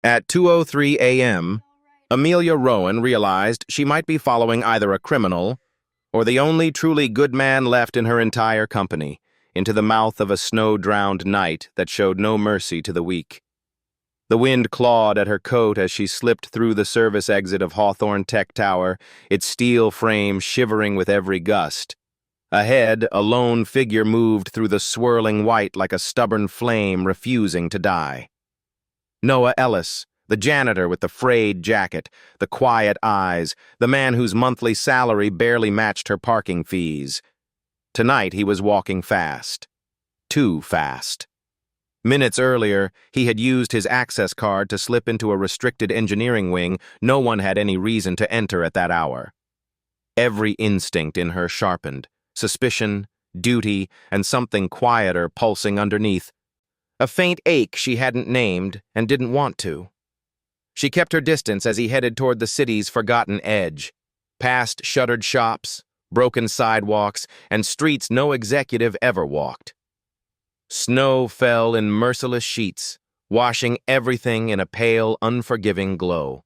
At 2:03 a.m., Amelia Rowan realized she might be following either a criminal or the only truly good man left in her entire company into the mouth of a snow-drowned night that showed no mercy to the weak. The wind clawed at her coat as she slipped through the service exit of Hawthorne Tech Tower, its steel frame shivering with every gust. Ahead, a lone figure moved through the swirling white like a stubborn flame refusing to die. Noah Ellis, the janitor with the frayed jacket, the quiet eyes, the man whose monthly salary barely matched her parking fees. Tonight he was walking fast. Too fast. Minutes earlier, he had used his access card to slip into a restricted engineering wing no one had any reason to enter at that hour. Every instinct in her sharpened. Suspicion, duty, and something quieter pulsing underneath. A faint ache she hadn't named and didn't want to. She kept her distance as he headed toward the city's forgotten edge, past shuttered shops, broken sidewalks, and streets no executive ever walked. Snow fell in merciless sheets, washing everything in a pale, unforgiving glow.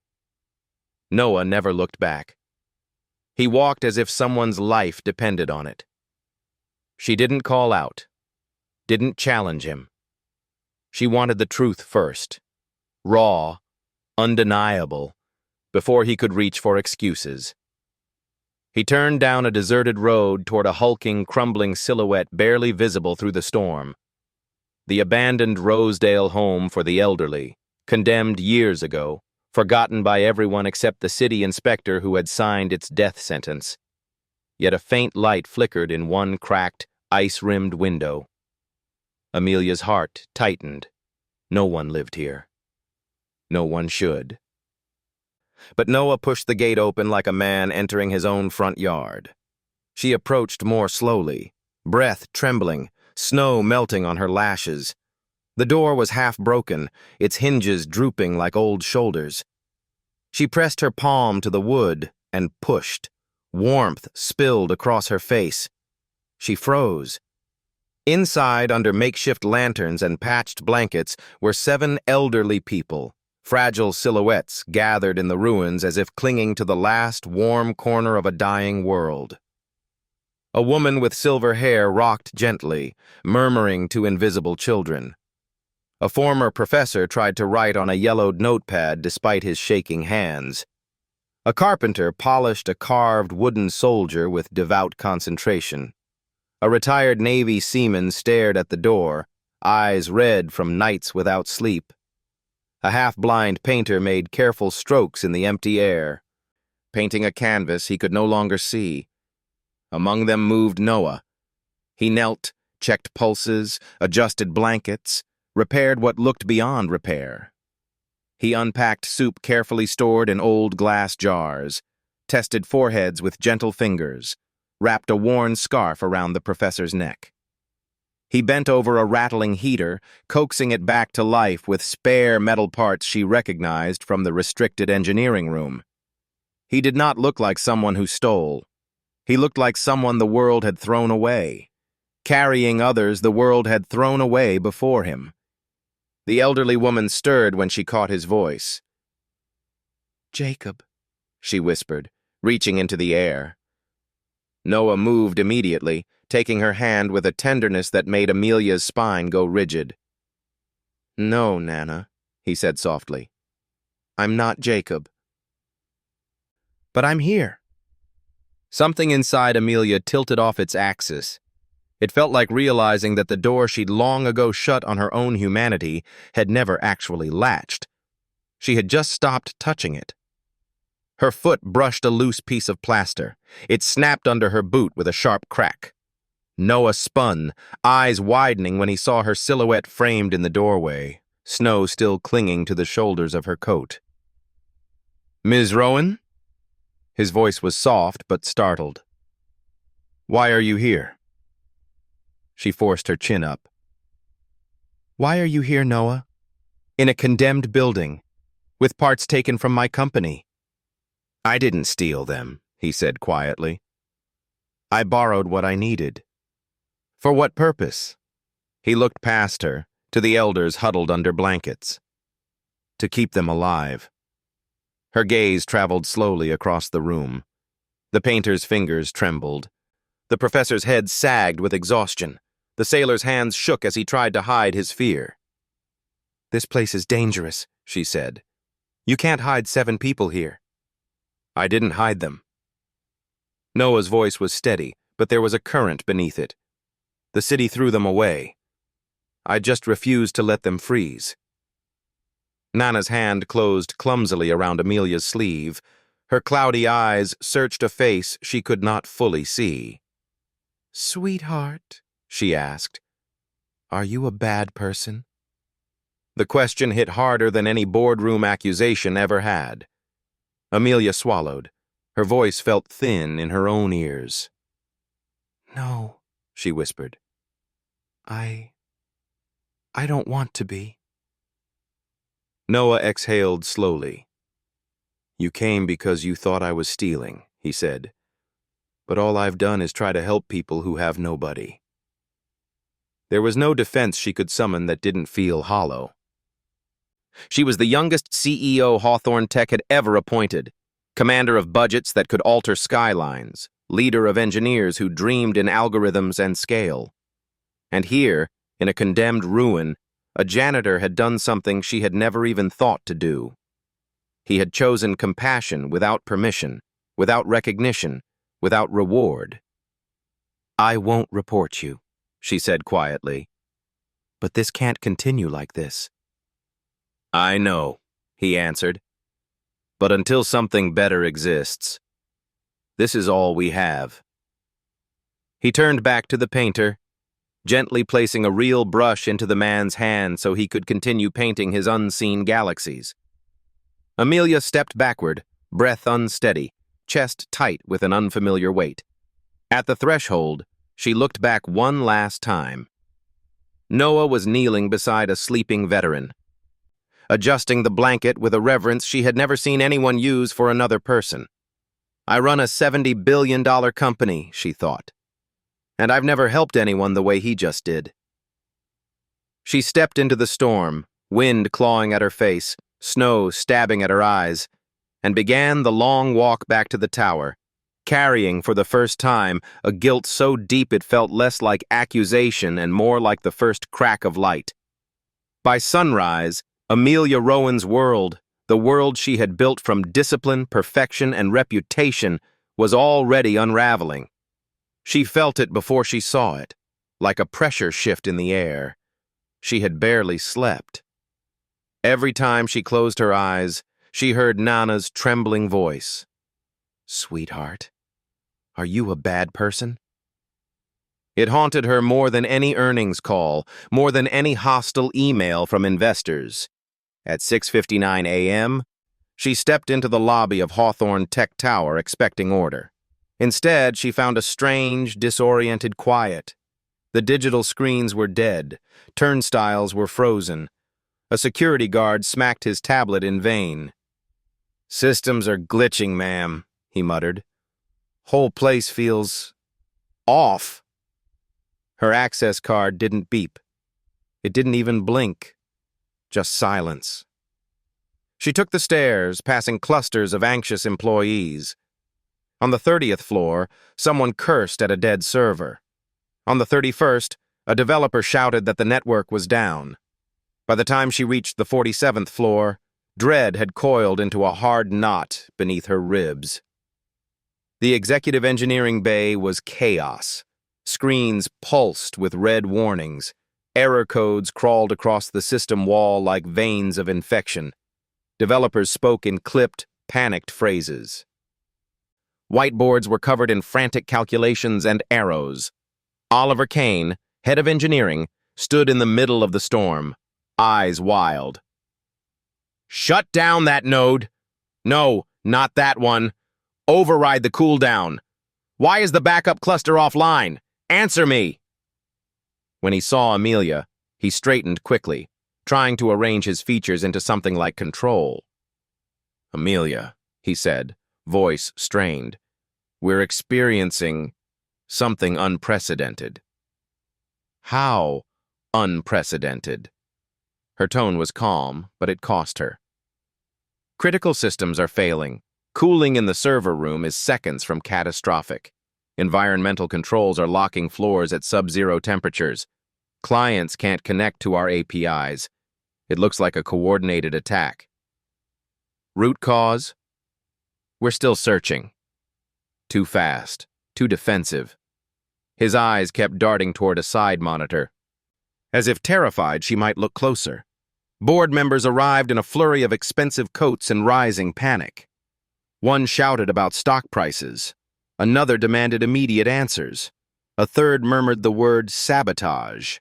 Noah never looked back. He walked as if someone's life depended on it. She didn't call out, didn't challenge him. She wanted the truth first, raw, undeniable, before he could reach for excuses. He turned down a deserted road toward a hulking, crumbling silhouette barely visible through the storm. The abandoned Rosedale home for the elderly, condemned years ago, forgotten by everyone except the city inspector who had signed its death sentence. Yet a faint light flickered in one cracked, ice-rimmed window. Amelia's heart tightened. No one lived here. No one should. But Noah pushed the gate open like a man entering his own front yard. She approached more slowly, breath trembling, snow melting on her lashes. The door was half broken, its hinges drooping like old shoulders. She pressed her palm to the wood and pushed. Warmth spilled across her face. She froze. Inside, under makeshift lanterns and patched blankets, were 7 elderly people, fragile silhouettes gathered in the ruins as if clinging to the last warm corner of a dying world. A woman with silver hair rocked gently, murmuring to invisible children. A former professor tried to write on a yellowed notepad despite his shaking hands. A carpenter polished a carved wooden soldier with devout concentration. A retired Navy seaman stared at the door, eyes red from nights without sleep. A half-blind painter made careful strokes in the empty air, painting a canvas he could no longer see. Among them moved Noah. He knelt, checked pulses, adjusted blankets, repaired what looked beyond repair. He unpacked soup carefully stored in old glass jars, tested foreheads with gentle fingers, wrapped a worn scarf around the professor's neck. He bent over a rattling heater, coaxing it back to life with spare metal parts she recognized from the restricted engineering room. He did not look like someone who stole. He looked like someone the world had thrown away, carrying others the world had thrown away before him. The elderly woman stirred when she caught his voice. "Jacob," she whispered, reaching into the air. Noah moved immediately, taking her hand with a tenderness that made Amelia's spine go rigid. "No, Nana," he said softly. "I'm not Jacob. But I'm here." Something inside Amelia tilted off its axis. It felt like realizing that the door she'd long ago shut on her own humanity had never actually latched. She had just stopped touching it. Her foot brushed a loose piece of plaster. It snapped under her boot with a sharp crack. Noah spun, eyes widening when he saw her silhouette framed in the doorway, snow still clinging to the shoulders of her coat. "Ms. Rowan?" His voice was soft but startled. "Why are you here?" She forced her chin up. "Why are you here, Noah? In a condemned building, with parts taken from my company." "I didn't steal them," he said quietly. "I borrowed what I needed." "For what purpose?" He looked past her, to the elders huddled under blankets. to keep them alive. Her gaze traveled slowly across the room. The painter's fingers trembled. The professor's head sagged with exhaustion. The sailor's hands shook as he tried to hide his fear. "This place is dangerous," she said. "You can't hide 7 people here." "I didn't hide them." Noah's voice was steady, but there was a current beneath it. "The city threw them away. I just refused to let them freeze." Nana's hand closed clumsily around Amelia's sleeve. Her cloudy eyes searched a face she could not fully see. "Sweetheart," she asked, "are you a bad person?" The question hit harder than any boardroom accusation ever had. Amelia swallowed. Her voice felt thin in her own ears. "No," she whispered. I don't want to be." Noah exhaled slowly. "You came because you thought I was stealing," he said. "But all I've done is try to help people who have nobody." There was no defense she could summon that didn't feel hollow. She was the youngest CEO Hawthorne Tech had ever appointed, commander of budgets that could alter skylines, leader of engineers who dreamed in algorithms and scale. And here, in a condemned ruin, a janitor had done something she had never even thought to do. He had chosen compassion without permission, without recognition, without reward. "I won't report you," she said quietly. "But this can't continue like this." "I know," he answered. "But until something better exists, this is all we have." He turned back to the painter, gently placing a real brush into the man's hand so he could continue painting his unseen galaxies. Amelia stepped backward, breath unsteady, chest tight with an unfamiliar weight. At the threshold, she looked back one last time. Noah was kneeling beside a sleeping veteran, adjusting the blanket with a reverence she had never seen anyone use for another person. "I run a $70 billion company," she thought. "And I've never helped anyone the way he just did." She stepped into the storm, wind clawing at her face, snow stabbing at her eyes, and began the long walk back to the tower, carrying for the first time a guilt so deep it felt less like accusation and more like the first crack of light. By sunrise, Amelia Rowan's world, the world she had built from discipline, perfection, and reputation, was already unraveling. She felt it before she saw it, like a pressure shift in the air. She had barely slept. Every time she closed her eyes, she heard Nana's trembling voice. "Sweetheart, are you a bad person?" It haunted her more than any earnings call, more than any hostile email from investors. At 6:59 a.m., she stepped into the lobby of Hawthorne Tech Tower expecting order. Instead, she found a strange, disoriented quiet. The digital screens were dead. Turnstiles were frozen. A security guard smacked his tablet in vain. "Systems are glitching, ma'am," he muttered. "Whole place feels off." Her access card didn't beep. It didn't even blink. Just silence. She took the stairs, passing clusters of anxious employees. On the 30th floor, someone cursed at a dead server. On the 31st, a developer shouted that the network was down. By the time she reached the 47th floor, dread had coiled into a hard knot beneath her ribs. The executive engineering bay was chaos. Screens pulsed with red warnings. Error codes crawled across the system wall like veins of infection. Developers spoke in clipped, panicked phrases. Whiteboards were covered in frantic calculations and arrows. Oliver Kane, head of engineering, stood in the middle of the storm, eyes wild. "Shut down that node. No, not that one. Override the cooldown. Why is the backup cluster offline? Answer me." When he saw Amelia, he straightened quickly, trying to arrange his features into something like control. "Amelia," he said, voice strained, "we're experiencing something unprecedented." "How unprecedented?" Her tone was calm, but it cost her. Critical systems are failing. Cooling in the server room is seconds from catastrophic. Environmental controls are locking floors at sub-zero temperatures. Clients can't connect to our APIs. It looks like a coordinated attack. Root cause? We're still searching. Too fast, too defensive. His eyes kept darting toward a side monitor. As if terrified she might look closer. Board members arrived in a flurry of expensive coats and rising panic. One shouted about stock prices. Another demanded immediate answers. A third murmured the word sabotage.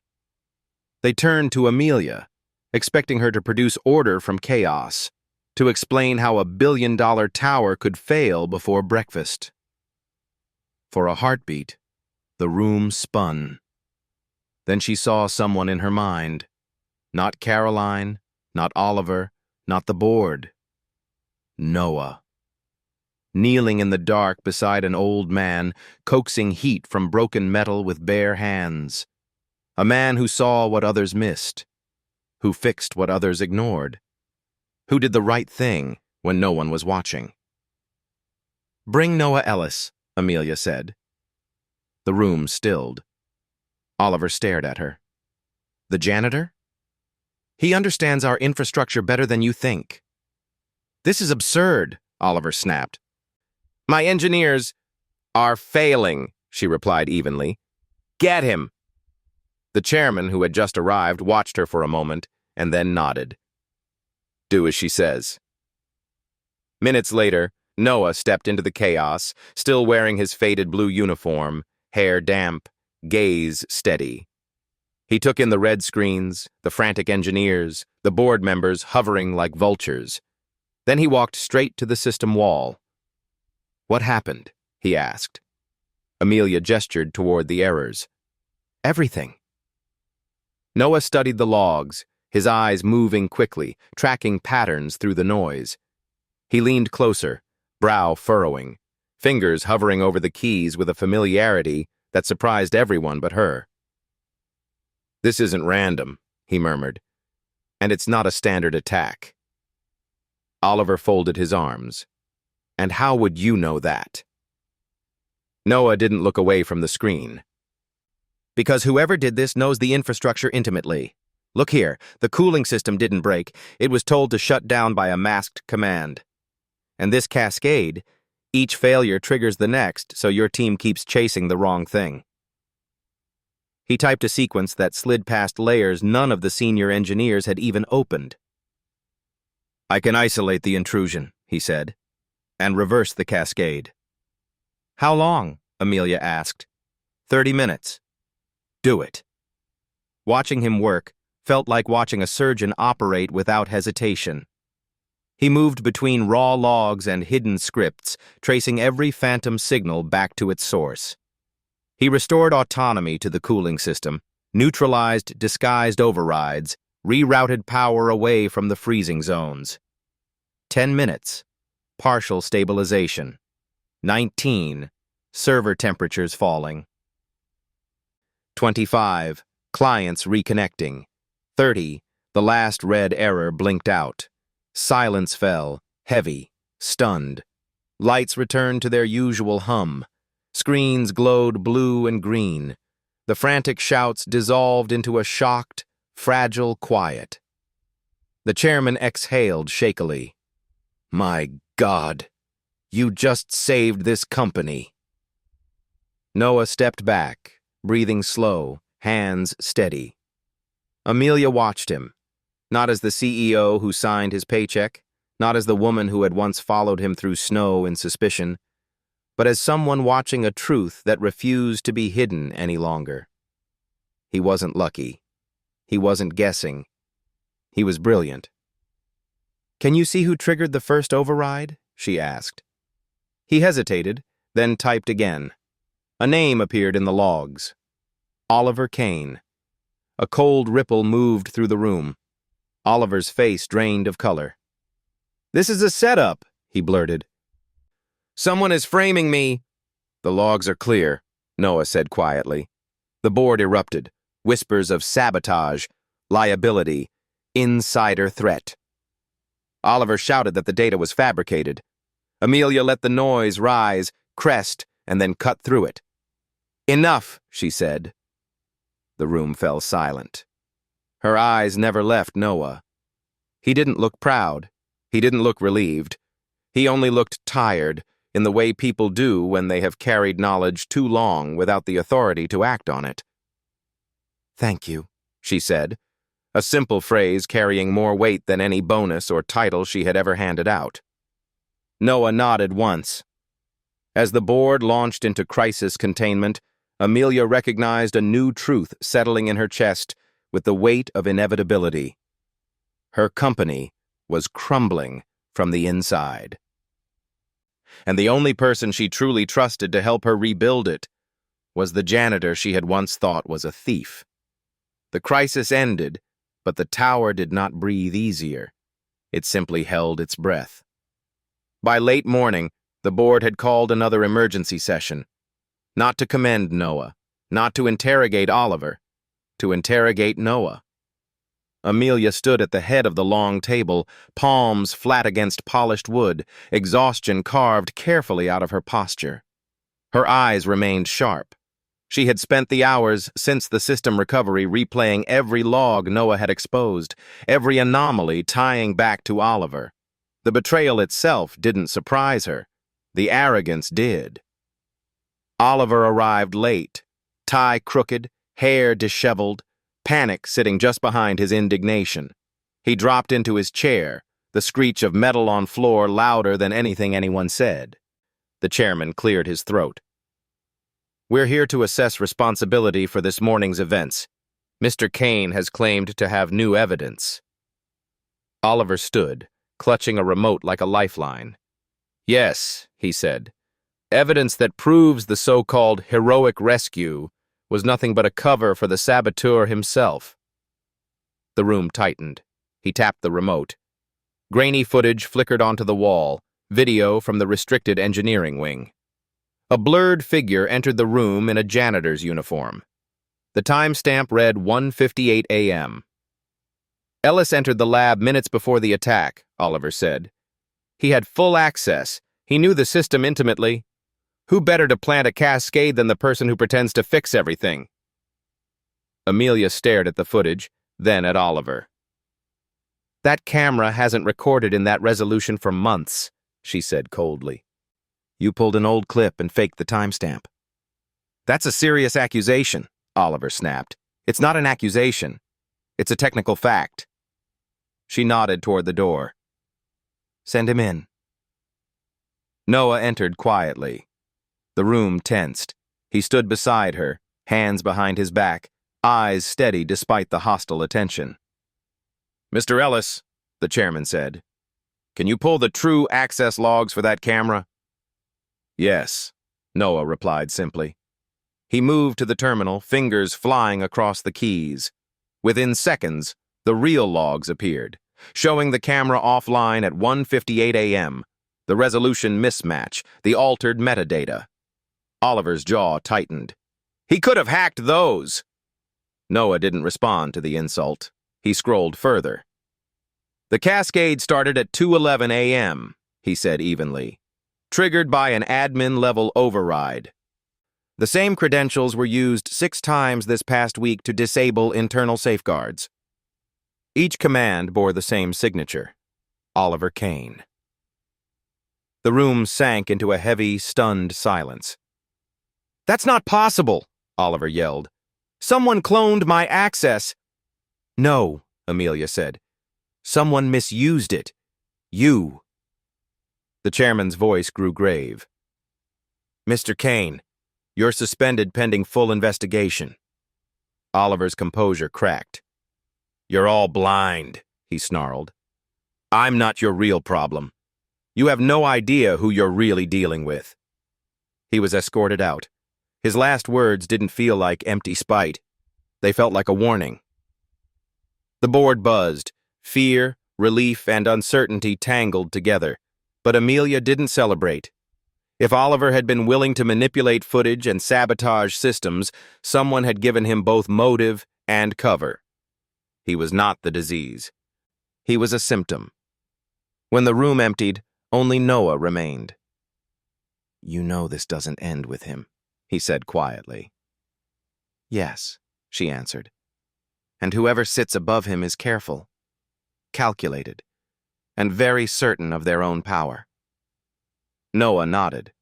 They turned to Amelia, expecting her to produce order from chaos, to explain how a billion-dollar tower could fail before breakfast. For a heartbeat, the room spun. Then she saw someone in her mind. Not Caroline, not Oliver, not the board. Noah. Kneeling in the dark beside an old man, coaxing heat from broken metal with bare hands. A man who saw what others missed, who fixed what others ignored, who did the right thing when no one was watching. "Bring Noah Ellis," Amelia said. The room stilled. Oliver stared at her. "The janitor? He understands our infrastructure better than you think." "This is absurd," Oliver snapped. "My engineers are failing," she replied evenly. "Get him." The chairman, who had just arrived, watched her for a moment and then nodded. "Do as she says." Minutes later, Noah stepped into the chaos, still wearing his faded blue uniform, hair damp, gaze steady. He took in the red screens, the frantic engineers, the board members hovering like vultures. Then he walked straight to the system wall. "What happened?" he asked. Amelia gestured toward the errors. "Everything." Noah studied the logs, his eyes moving quickly, tracking patterns through the noise. He leaned closer, brow furrowing, fingers hovering over the keys with a familiarity that surprised everyone but her. "This isn't random," he murmured, "and it's not a standard attack." Oliver folded his arms. "And how would you know that?" Noah didn't look away from the screen. "Because whoever did this knows the infrastructure intimately. Look here, the cooling system didn't break. It was told to shut down by a masked command. And this cascade, each failure triggers the next, so your team keeps chasing the wrong thing." He typed a sequence that slid past layers none of the senior engineers had even opened. "I can isolate the intrusion," he said, "and reverse the cascade." "How long?" Amelia asked. 30 minutes. "Do it." Watching him work felt like watching a surgeon operate without hesitation. He moved between raw logs and hidden scripts, tracing every phantom signal back to its source. He restored autonomy to the cooling system, neutralized disguised overrides, rerouted power away from the freezing zones. 10 minutes. Partial stabilization. 19. Server temperatures falling. 25. Clients reconnecting. 30. The last red error blinked out. Silence fell, heavy, stunned. Lights returned to their usual hum. Screens glowed blue and green. The frantic shouts dissolved into a shocked, fragile quiet. The chairman exhaled shakily. "My God, you just saved this company." Noah stepped back, breathing slow, hands steady. Amelia watched him, not as the CEO who signed his paycheck, not as the woman who had once followed him through snow in suspicion, but as someone watching a truth that refused to be hidden any longer. He wasn't lucky. He wasn't guessing. He was brilliant. "Can you see who triggered the first override?" she asked. He hesitated, then typed again. A name appeared in the logs. Oliver Kane. A cold ripple moved through the room. Oliver's face drained of color. "This is a setup," he blurted. "Someone is framing me." "The logs are clear," Noah said quietly. The board erupted. Whispers of sabotage, liability, insider threat. Oliver shouted that the data was fabricated. Amelia let the noise rise, crest, and then cut through it. "Enough," she said. The room fell silent. Her eyes never left Noah. He didn't look proud. He didn't look relieved. He only looked tired, in the way people do when they have carried knowledge too long without the authority to act on it. "Thank you," she said, a simple phrase carrying more weight than any bonus or title she had ever handed out. Noah nodded once. As the board launched into crisis containment, Amelia recognized a new truth settling in her chest with the weight of inevitability. Her company was crumbling from the inside. And the only person she truly trusted to help her rebuild it was the janitor she had once thought was a thief. The crisis ended, but the tower did not breathe easier. It simply held its breath. By late morning, the board had called another emergency session. Not to commend Noah, not to interrogate Oliver, to interrogate Noah. Amelia stood at the head of the long table, palms flat against polished wood, exhaustion carved carefully out of her posture. Her eyes remained sharp. She had spent the hours since the system recovery replaying every log Noah had exposed, every anomaly tying back to Oliver. The betrayal itself didn't surprise her. The arrogance did. Oliver arrived late, tie crooked, hair disheveled, panic sitting just behind his indignation. He dropped into his chair, the screech of metal on floor louder than anything anyone said. The chairman cleared his throat. "We're here to assess responsibility for this morning's events. Mr. Kane has claimed to have new evidence." Oliver stood, clutching a remote like a lifeline. "Yes," he said, "evidence that proves the so-called heroic rescue was nothing but a cover for the saboteur himself." The room tightened. He tapped the remote. Grainy footage flickered onto the wall, video from the restricted engineering wing. A blurred figure entered the room in a janitor's uniform. The timestamp read 1:58 a.m. "Ellis entered the lab minutes before the attack," Oliver said. "He had full access. He knew the system intimately. Who better to plant a cascade than the person who pretends to fix everything?" Amelia stared at the footage, then at Oliver. "That camera hasn't recorded in that resolution for months," she said coldly. "You pulled an old clip and faked the timestamp." "That's a serious accusation," Oliver snapped. "It's not an accusation. It's a technical fact." She nodded toward the door. "Send him in." Noah entered quietly. The room tensed. He stood beside her, hands behind his back, eyes steady despite the hostile attention. "Mr. Ellis," the chairman said, "can you pull the true access logs for that camera?" "Yes," Noah replied simply. He moved to the terminal, fingers flying across the keys. Within seconds, the real logs appeared, showing the camera offline at 1:58 a.m., the resolution mismatch, the altered metadata. Oliver's jaw tightened. "He could have hacked those!" Noah didn't respond to the insult. He scrolled further. "The cascade started at 2:11 a.m., he said evenly, triggered by an admin-level override. The same credentials were used 6 times this past week to disable internal safeguards. Each command bore the same signature, Oliver Kane. The room sank into a heavy, stunned silence. "That's not possible," Oliver yelled. "Someone cloned my access." "No," Amelia said. "Someone misused it. You." The chairman's voice grew grave. "Mr. Kane, you're suspended pending full investigation." Oliver's composure cracked. "You're all blind," he snarled. "I'm not your real problem. You have no idea who you're really dealing with." He was escorted out. His last words didn't feel like empty spite. They felt like a warning. The board buzzed. Fear, relief, and uncertainty tangled together. But Amelia didn't celebrate. If Oliver had been willing to manipulate footage and sabotage systems, someone had given him both motive and cover. He was not the disease. He was a symptom. When the room emptied, only Noah remained. "You know this doesn't end with him," he said quietly. "Yes," she answered. "And whoever sits above him is careful, calculated, and very certain of their own power." Noah nodded.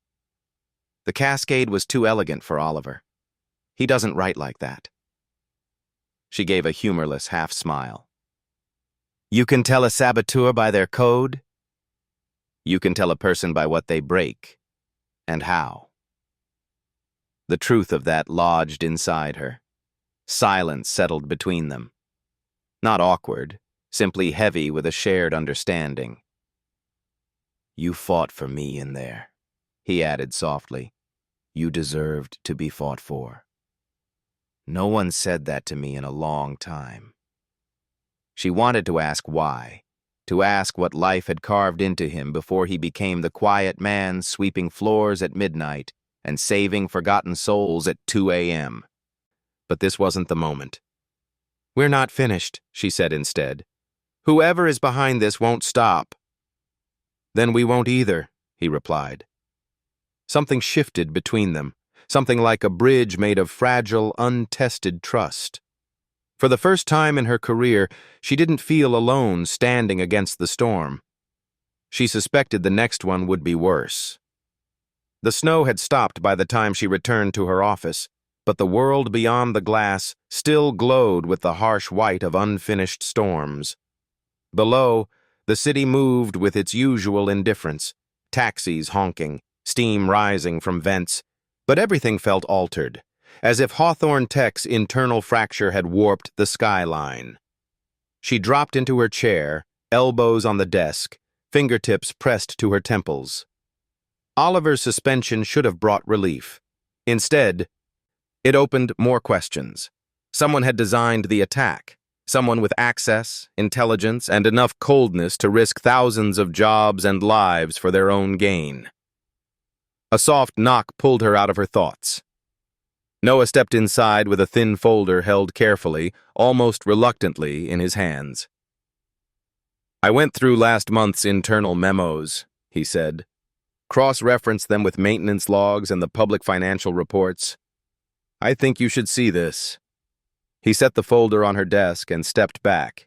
The cascade was too elegant for Oliver. He doesn't write like that. She gave a humorless half-smile. "You can tell a saboteur by their code. You can tell a person by what they break, and how." The truth of that lodged inside her. Silence settled between them. Not awkward, simply heavy with a shared understanding. "You fought for me in there," he added softly. "You deserved to be fought for. No one said that to me in a long time." She wanted to ask why, to ask what life had carved into him before he became the quiet man sweeping floors at midnight and saving forgotten souls at 2 a.m. But this wasn't the moment. "We're not finished," she said instead. "Whoever is behind this won't stop." "Then we won't either," he replied. Something shifted between them, something like a bridge made of fragile, untested trust. For the first time in her career, she didn't feel alone standing against the storm. She suspected the next one would be worse. The snow had stopped by the time she returned to her office, but the world beyond the glass still glowed with the harsh white of unfinished storms. Below, the city moved with its usual indifference, taxis honking, steam rising from vents, but everything felt altered, as if Hawthorne Tech's internal fracture had warped the skyline. She dropped into her chair, elbows on the desk, fingertips pressed to her temples. Oliver's suspension should have brought relief. Instead, it opened more questions. Someone had designed the attack. Someone with access, intelligence, and enough coldness to risk thousands of jobs and lives for their own gain. A soft knock pulled her out of her thoughts. Noah stepped inside with a thin folder held carefully, almost reluctantly, in his hands. "I went through last month's internal memos," he said. "Cross-referenced them with maintenance logs and the public financial reports. I think you should see this." He set the folder on her desk and stepped back.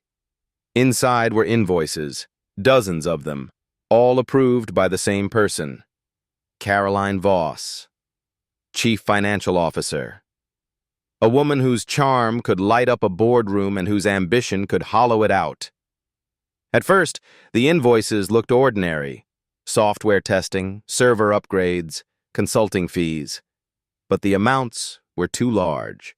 Inside were invoices, dozens of them, all approved by the same person. Caroline Voss, Chief Financial Officer. A woman whose charm could light up a boardroom and whose ambition could hollow it out. At first, the invoices looked ordinary. Software testing, server upgrades, consulting fees. But the amounts were too large.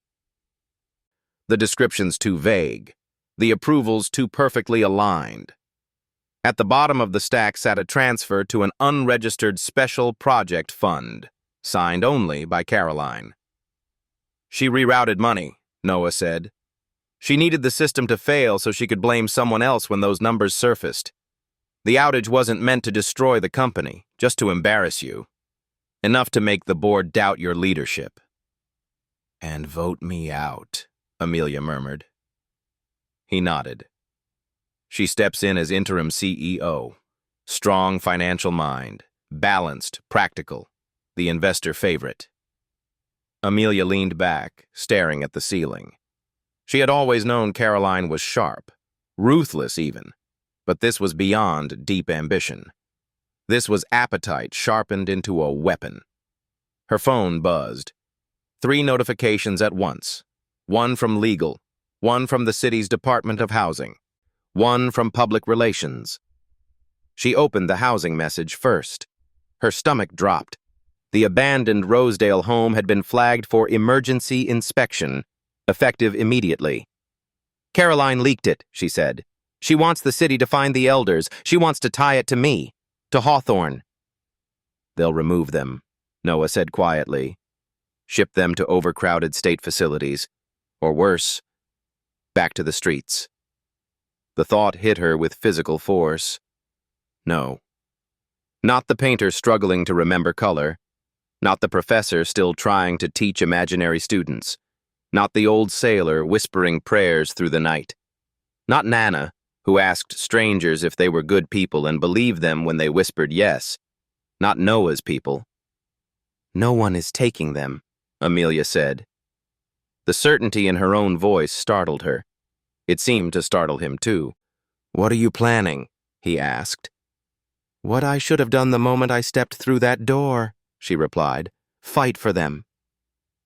The descriptions too vague. The approvals too perfectly aligned. At the bottom of the stack sat a transfer to an unregistered special project fund, signed only by Caroline. "She rerouted money," Noah said. "She needed the system to fail so she could blame someone else when those numbers surfaced. The outage wasn't meant to destroy the company, just to embarrass you. Enough to make the board doubt your leadership." "And vote me out," Amelia murmured. He nodded. "She steps in as interim CEO. Strong financial mind, balanced, practical, the investor favorite." Amelia leaned back, staring at the ceiling. She had always known Caroline was sharp, ruthless even, but this was beyond deep ambition. This was appetite sharpened into a weapon. Her phone buzzed. 3 notifications at once. One from legal, one from the city's Department of Housing, one from Public Relations. She opened the housing message first. Her stomach dropped. The abandoned Rosedale home had been flagged for emergency inspection, effective immediately. "Caroline leaked it," she said. "She wants the city to find the elders. She wants to tie it to me, to Hawthorne." "They'll remove them," Noah said quietly. "Ship them to overcrowded state facilities. Or worse, back to the streets." The thought hit her with physical force. No. Not the painter struggling to remember color. Not the professor still trying to teach imaginary students. Not the old sailor whispering prayers through the night. Not Nana, who asked strangers if they were good people and believed them when they whispered yes, not Noah's people. "No one is taking them," Amelia said. The certainty in her own voice startled her. It seemed to startle him too. "What are you planning?" he asked. "What I should have done the moment I stepped through that door," she replied. "Fight for them."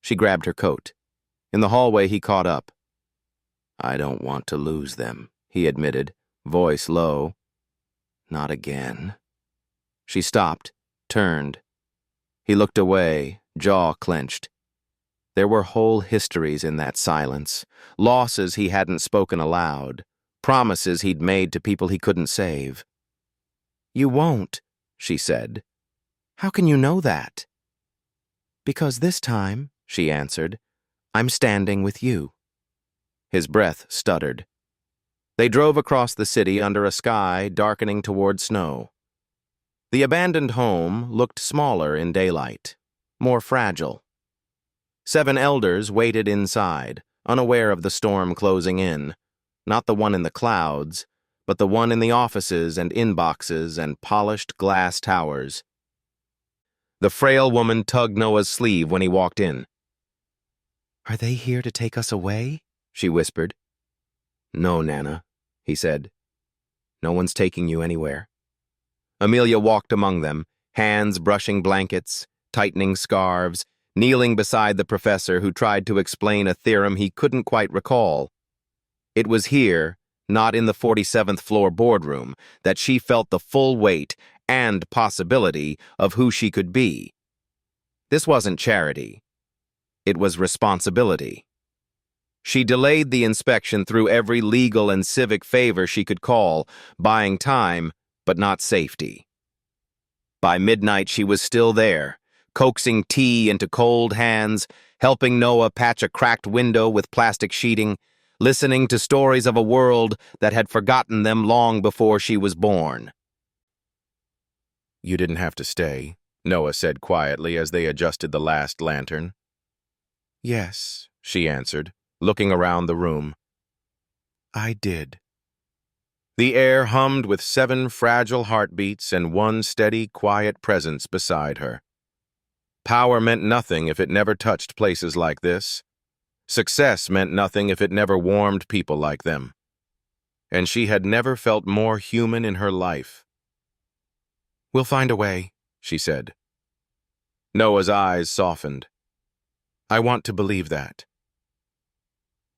She grabbed her coat. In the hallway, he caught up. "I don't want to lose them," he admitted, voice low. "Not again." She stopped, turned. He looked away, jaw clenched. There were whole histories in that silence, losses he hadn't spoken aloud, promises he'd made to people he couldn't save. "You won't," she said. "How can you know that?" "Because this time," she answered, "I'm standing with you." His breath stuttered. They drove across the city under a sky darkening toward snow. The abandoned home looked smaller in daylight, more fragile. 7 elders waited inside, unaware of the storm closing in, not the one in the clouds, but the one in the offices and inboxes and polished glass towers. The frail woman tugged Noah's sleeve when he walked in. "Are they here to take us away?" she whispered. "No, Nana," he said. "No one's taking you anywhere." Amelia walked among them, hands brushing blankets, tightening scarves, kneeling beside the professor who tried to explain a theorem he couldn't quite recall. It was here, not in the 47th floor boardroom, that she felt the full weight and possibility of who she could be. This wasn't charity. It was responsibility. She delayed the inspection through every legal and civic favor she could call, buying time, but not safety. By midnight, she was still there, coaxing tea into cold hands, helping Noah patch a cracked window with plastic sheeting, listening to stories of a world that had forgotten them long before she was born. "You didn't have to stay," Noah said quietly as they adjusted the last lantern. "Yes," she answered, looking around the room. "I did." The air hummed with 7 fragile heartbeats and one steady, quiet presence beside her. Power meant nothing if it never touched places like this. Success meant nothing if it never warmed people like them. And she had never felt more human in her life. "We'll find a way," she said. Noah's eyes softened. "I want to believe that."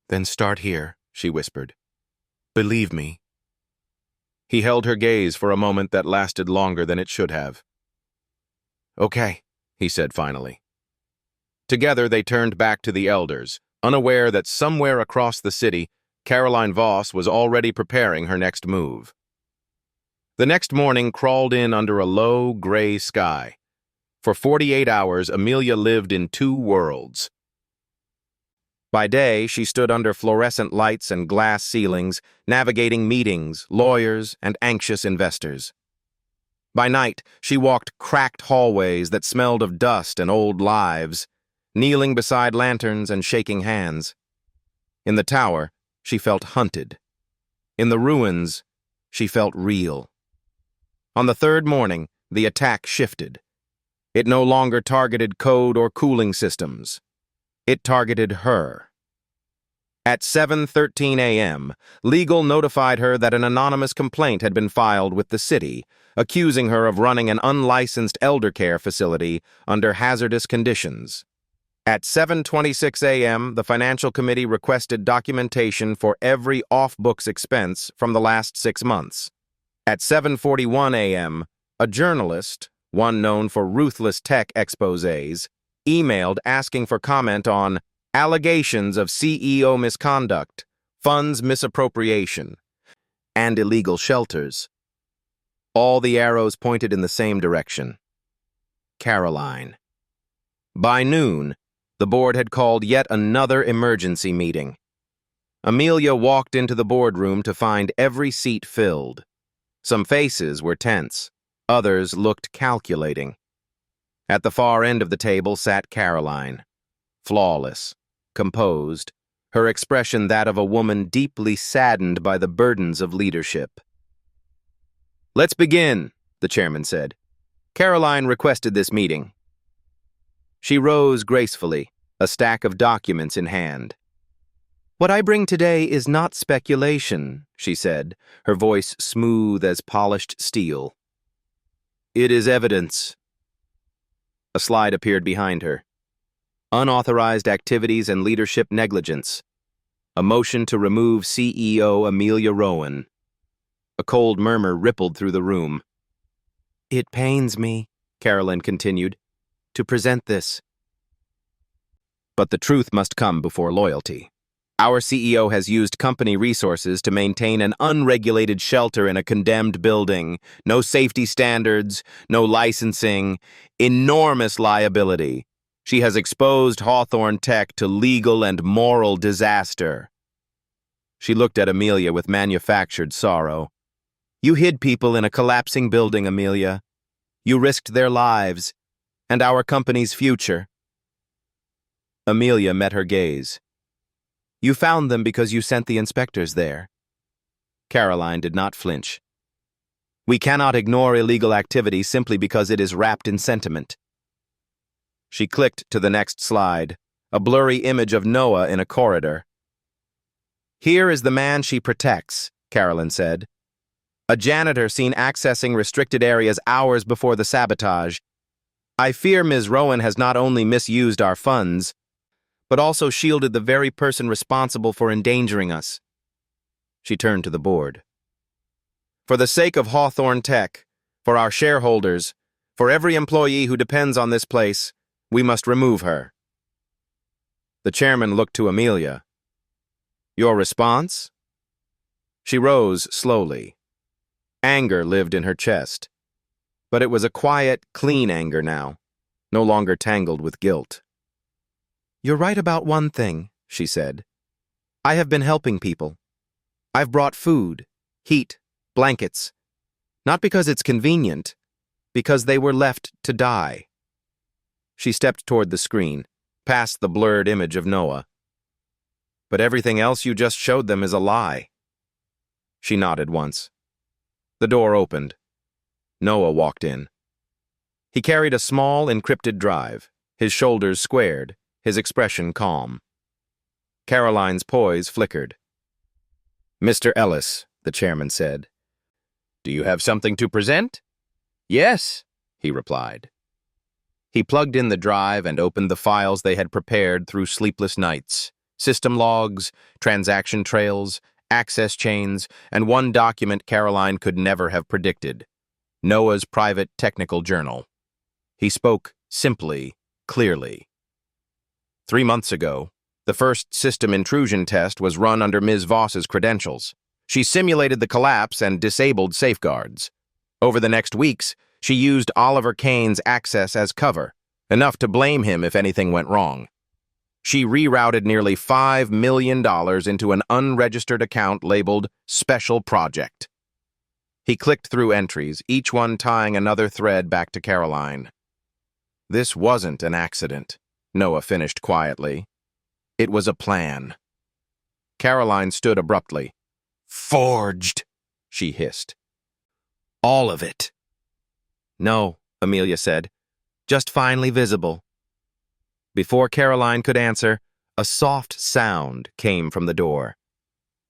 "Then start here," she whispered. "Believe me." He held her gaze for a moment that lasted longer than it should have. "Okay," he said finally. Together they turned back to the elders, unaware that somewhere across the city, Caroline Voss was already preparing her next move. The next morning crawled in under a low, gray sky. For 48 hours, Amelia lived in 2 worlds. By day, she stood under fluorescent lights and glass ceilings, navigating meetings, lawyers, and anxious investors. By night, she walked cracked hallways that smelled of dust and old lives, kneeling beside lanterns and shaking hands. In the tower, she felt hunted. In the ruins, she felt real. On the 3rd morning, the attack shifted. It no longer targeted code or cooling systems. It targeted her. At 7:13 a.m., legal notified her that an anonymous complaint had been filed with the city, accusing her of running an unlicensed elder care facility under hazardous conditions. At 7:26 a.m., the Financial Committee requested documentation for every off-books expense from the last 6 months. At 7:41 a.m., a journalist, one known for ruthless tech exposés, emailed asking for comment on allegations of CEO misconduct, funds misappropriation, and illegal shelters. All the arrows pointed in the same direction. Caroline. By noon, the board had called yet another emergency meeting. Amelia walked into the boardroom to find every seat filled. Some faces were tense. Others looked calculating. At the far end of the table sat Caroline, flawless, composed, her expression that of a woman deeply saddened by the burdens of leadership. "Let's begin," the chairman said. "Caroline requested this meeting." She rose gracefully, a stack of documents in hand. "What I bring today is not speculation," she said, her voice smooth as polished steel. "It is evidence." A slide appeared behind her. Unauthorized activities and leadership negligence. A motion to remove CEO Amelia Rowan. A cold murmur rippled through the room. "It pains me," Caroline continued, "to present this. But the truth must come before loyalty. Our CEO has used company resources to maintain an unregulated shelter in a condemned building. No safety standards, no licensing, enormous liability. She has exposed Hawthorne Tech to legal and moral disaster." She looked at Amelia with manufactured sorrow. "You hid people in a collapsing building, Amelia. You risked their lives, and our company's future." Amelia met her gaze. "You found them because you sent the inspectors there." Caroline did not flinch. "We cannot ignore illegal activity simply because it is wrapped in sentiment." She clicked to the next slide, a blurry image of Noah in a corridor. "Here is the man she protects," Caroline said. "A janitor seen accessing restricted areas hours before the sabotage. I fear Ms. Rowan has not only misused our funds, but also shielded the very person responsible for endangering us." She turned to the board. "For the sake of Hawthorne Tech, for our shareholders, for every employee who depends on this place, we must remove her." The chairman looked to Amelia. "Your response?" She rose slowly. Anger lived in her chest, but it was a quiet, clean anger now, no longer tangled with guilt. "You're right about one thing," she said. "I have been helping people. I've brought food, heat, blankets, not because it's convenient, because they were left to die." She stepped toward the screen, past the blurred image of Noah. "But everything else you just showed them is a lie." She nodded once. The door opened. Noah walked in. He carried a small, encrypted drive, his shoulders squared, his expression calm. Caroline's poise flickered. "Mr. Ellis," the chairman said, "do you have something to present?" "Yes," he replied. He plugged in the drive and opened the files they had prepared through sleepless nights. System logs, transaction trails, access chains, and one document Caroline could never have predicted: Noah's private technical journal. He spoke simply, clearly. 3 months ago, the first system intrusion test was run under Ms. Voss's credentials. She simulated the collapse and disabled safeguards. Over the next weeks, she used Oliver Kane's access as cover, enough to blame him if anything went wrong. She rerouted nearly $5 million into an unregistered account labeled Special Project. He clicked through entries, each one tying another thread back to Caroline. "This wasn't an accident," Noah finished quietly. "It was a plan." Caroline stood abruptly. "Forged," she hissed. "All of it." "No," Amelia said. "Just finely visible." Before Caroline could answer, a soft sound came from the door.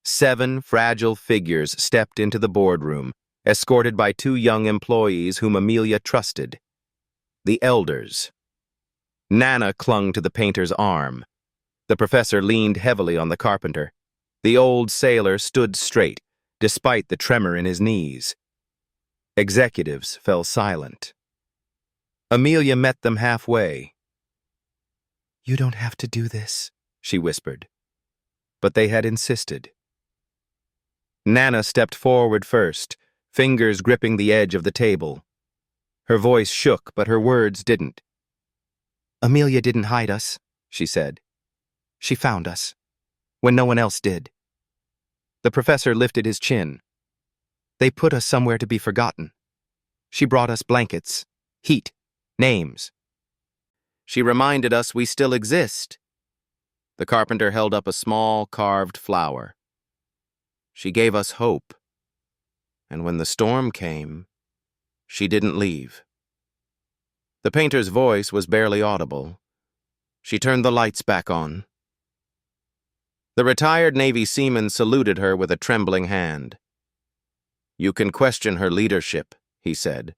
7 fragile figures stepped into the boardroom, escorted by 2 young employees whom Amelia trusted. The elders. Nana clung to the painter's arm. The professor leaned heavily on the carpenter. The old sailor stood straight, despite the tremor in his knees. Executives fell silent. Amelia met them halfway. "You don't have to do this," she whispered. But they had insisted. Nana stepped forward first, fingers gripping the edge of the table. Her voice shook, but her words didn't. "Amelia didn't hide us," she said. "She found us, when no one else did." The professor lifted his chin. "They put us somewhere to be forgotten. She brought us blankets, heat, names. She reminded us we still exist." The carpenter held up a small, carved flower. She gave us hope. And when the storm came, she didn't leave. The painter's voice was barely audible. She turned the lights back on. The retired Navy seaman saluted her with a trembling hand. "You can question her leadership," he said,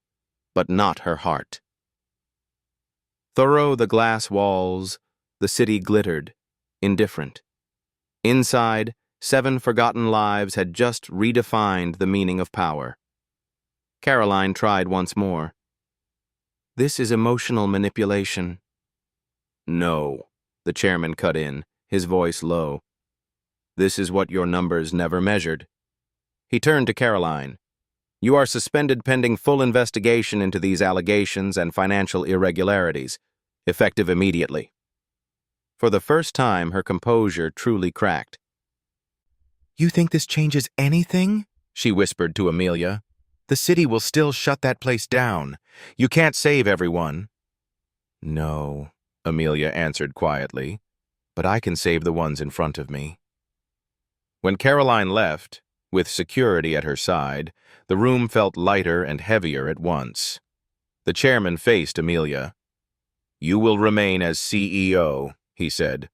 "but not her heart." Through the glass walls, the city glittered, indifferent. Inside, 7 forgotten lives had just redefined the meaning of power. Caroline tried once more. "This is emotional manipulation." "No," the chairman cut in, his voice low. "This is what your numbers never measured." He turned to Caroline. "You are suspended pending full investigation into these allegations and financial irregularities, effective immediately." For the first time, her composure truly cracked. "You think this changes anything?" she whispered to Amelia. "The city will still shut that place down. You can't save everyone." "No," Amelia answered quietly, "but I can save the ones in front of me." When Caroline left, with security at her side, the room felt lighter and heavier at once. The chairman faced Amelia. "You will remain as CEO," he said.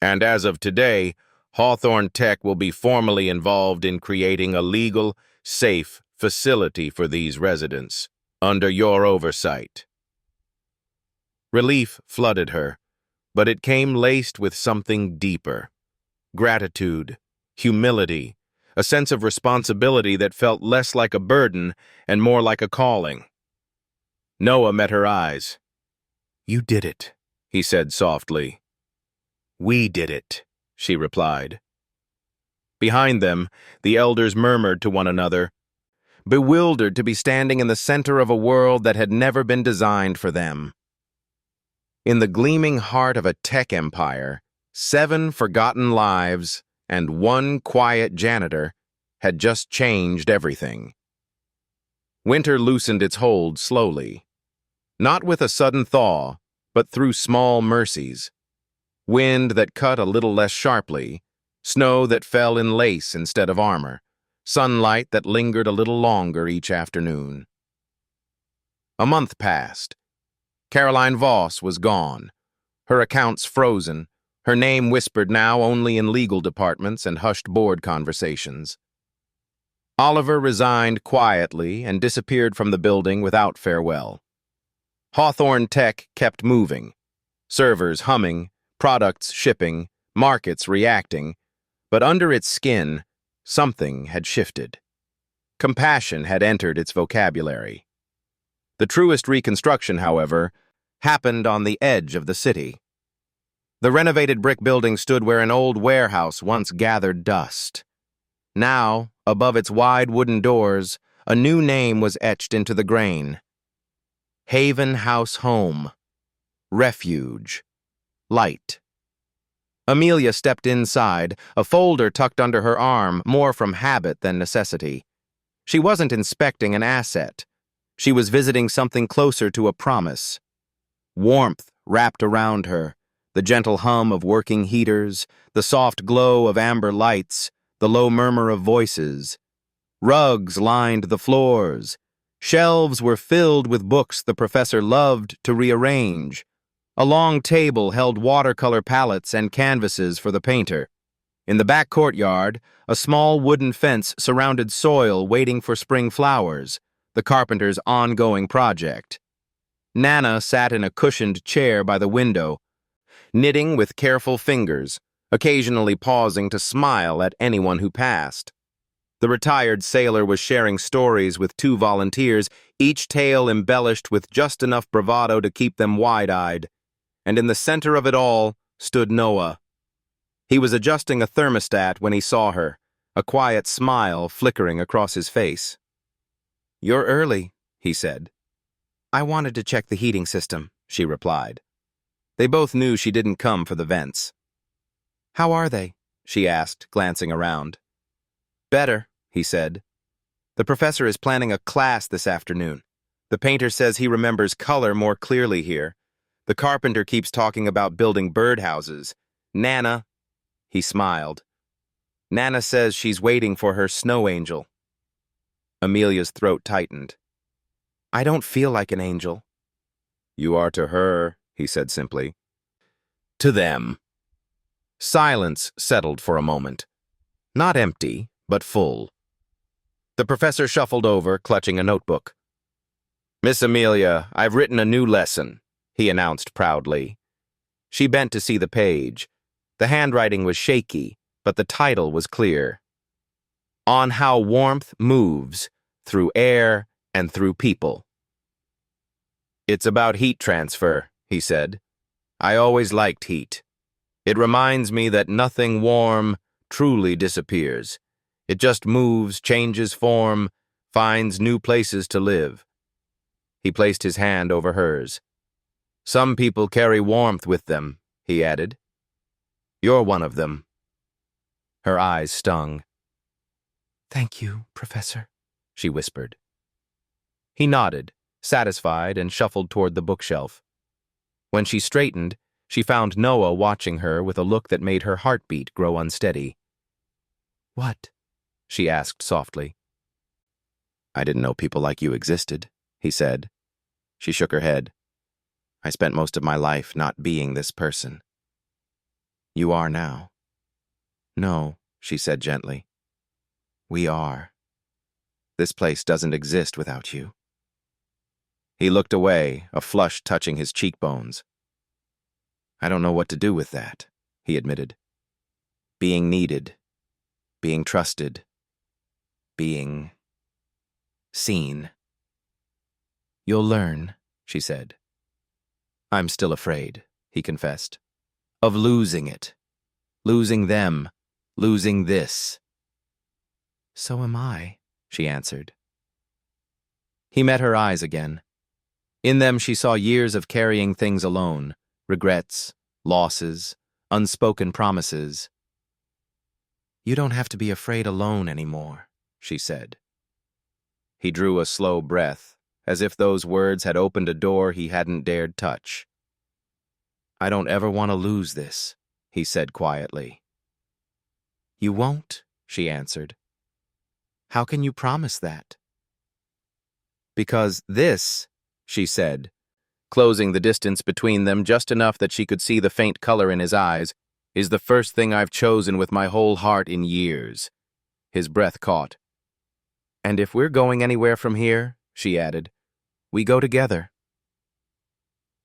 "And as of today, Hawthorne Tech will be formally involved in creating a legal, safe facility for these residents, under your oversight." Relief flooded her, but it came laced with something deeper. Gratitude, humility, a sense of responsibility that felt less like a burden and more like a calling. Noah met her eyes. "You did it," he said softly. "We did it," she replied. Behind them, the elders murmured to one another, bewildered to be standing in the center of a world that had never been designed for them. In the gleaming heart of a tech empire, 7 forgotten lives and 1 quiet janitor had just changed everything. Winter loosened its hold slowly, not with a sudden thaw, but through small mercies. Wind that cut a little less sharply, snow that fell in lace instead of armor, sunlight that lingered a little longer each afternoon. A month passed. Caroline Voss was gone, her accounts frozen, her name whispered now only in legal departments and hushed board conversations. Oliver resigned quietly and disappeared from the building without farewell. Hawthorne Tech kept moving, servers humming, products shipping, markets reacting, but under its skin, something had shifted. Compassion had entered its vocabulary. The truest reconstruction, however, happened on the edge of the city. The renovated brick building stood where an old warehouse once gathered dust. Now, above its wide wooden doors, a new name was etched into the grain. Haven House Home. Refuge. Light. Amelia stepped inside, a folder tucked under her arm, more from habit than necessity. She wasn't inspecting an asset. She was visiting something closer to a promise. Warmth wrapped around her, the gentle hum of working heaters, the soft glow of amber lights, the low murmur of voices. Rugs lined the floors. Shelves were filled with books the professor loved to rearrange. A long table held watercolor palettes and canvases for the painter. In the back courtyard, a small wooden fence surrounded soil waiting for spring flowers, the carpenter's ongoing project. Nana sat in a cushioned chair by the window, knitting with careful fingers, occasionally pausing to smile at anyone who passed. The retired sailor was sharing stories with 2 volunteers, each tale embellished with just enough bravado to keep them wide-eyed. And in the center of it all stood Noah. He was adjusting a thermostat when he saw her, a quiet smile flickering across his face. "You're early," he said. "I wanted to check the heating system," she replied. They both knew she didn't come for the vents. "How are they?" she asked, glancing around. "Better," he said. "The professor is planning a class this afternoon. The painter says he remembers color more clearly here. The carpenter keeps talking about building birdhouses. Nana, he smiled. Nana says she's waiting for her snow angel. Amelia's throat tightened. I don't feel like an angel. You are to her, he said simply. To them. Silence settled for a moment. Not empty, but full. The professor shuffled over, clutching a notebook. Miss Amelia, I've written a new lesson, he announced proudly. She bent to see the page. The handwriting was shaky, but the title was clear. On how warmth moves through air and through people. It's about heat transfer, he said. I always liked heat. It reminds me that nothing warm truly disappears. It just moves, changes form, finds new places to live. He placed his hand over hers. Some people carry warmth with them, he added. You're one of them. Her eyes stung. Thank you, Professor, she whispered. He nodded, satisfied, and shuffled toward the bookshelf. When she straightened, she found Noah watching her with a look that made her heartbeat grow unsteady. What? She asked softly. I didn't know people like you existed, he said. She shook her head. I spent most of my life not being this person. You are now. No, she said gently. We are. This place doesn't exist without you. He looked away, a flush touching his cheekbones. I don't know what to do with that, he admitted. Being needed, being trusted, being seen. You'll learn, she said. I'm still afraid, he confessed, of losing it, losing them, losing this. So am I, she answered. He met her eyes again. In them she saw years of carrying things alone, regrets, losses, unspoken promises. You don't have to be afraid alone anymore, she said. He drew a slow breath, as if those words had opened a door he hadn't dared touch. I don't ever want to lose this, he said quietly. You won't, she answered. How can you promise that? Because this, she said, closing the distance between them just enough that she could see the faint color in his eyes, is the first thing I've chosen with my whole heart in years. His breath caught. And if we're going anywhere from here, she added, we go together.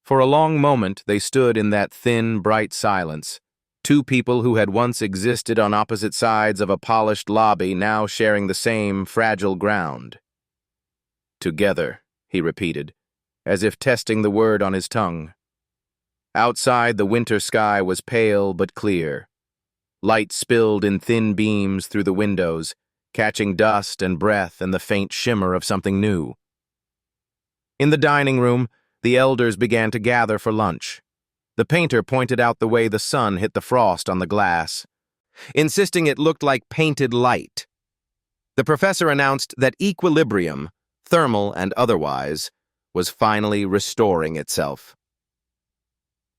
For a long moment they stood in that thin, bright silence, two people who had once existed on opposite sides of a polished lobby now sharing the same fragile ground. Together, he repeated, as if testing the word on his tongue. Outside, the winter sky was pale but clear. Light spilled in thin beams through the windows, catching dust and breath and the faint shimmer of something new. In the dining room, the elders began to gather for lunch. The painter pointed out the way the sun hit the frost on the glass, insisting it looked like painted light. The professor announced that equilibrium, thermal and otherwise, was finally restoring itself.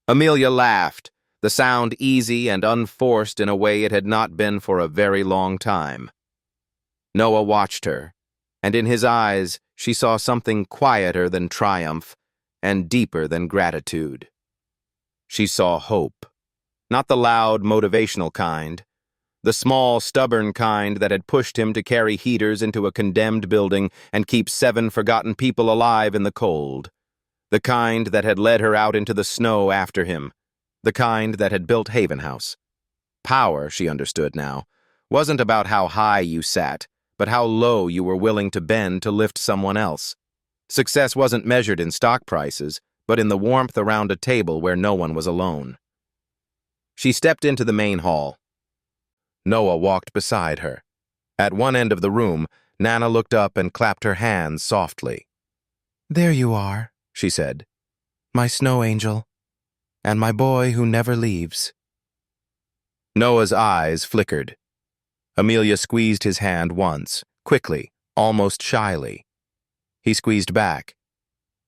Amelia laughed, the sound easy and unforced in a way it had not been for a very long time. Noah watched her, and in his eyes she saw something quieter than triumph and deeper than gratitude. She saw hope, not the loud, motivational kind, the small, stubborn kind that had pushed him to carry heaters into a condemned building and keep 7 forgotten people alive in the cold, the kind that had led her out into the snow after him, the kind that had built Haven House. Power, she understood now, wasn't about how high you sat, but how low you were willing to bend to lift someone else. Success wasn't measured in stock prices, but in the warmth around a table where no one was alone. She stepped into the main hall. Noah walked beside her. At one end of the room, Nana looked up and clapped her hands softly. There you are, she said. My snow angel, and my boy who never leaves. Noah's eyes flickered. Amelia squeezed his hand once, quickly, almost shyly. He squeezed back,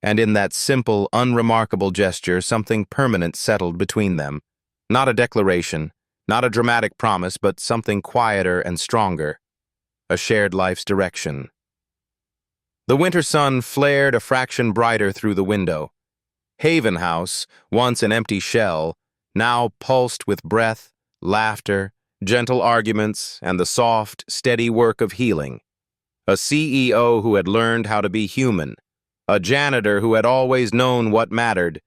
and in that simple, unremarkable gesture something permanent settled between them, Not a declaration, not a dramatic promise, but something quieter and stronger. A shared life's direction. The winter sun flared a fraction brighter through the window. Haven House, once an empty shell, now pulsed with breath, laughter, gentle arguments, and the soft, steady work of healing. A CEO who had learned how to be human. A janitor who had always known what mattered.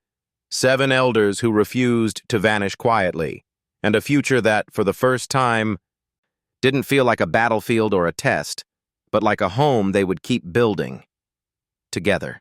7 elders who refused to vanish quietly. And a future that, for the first time, didn't feel like a battlefield or a test, but like a home they would keep building together.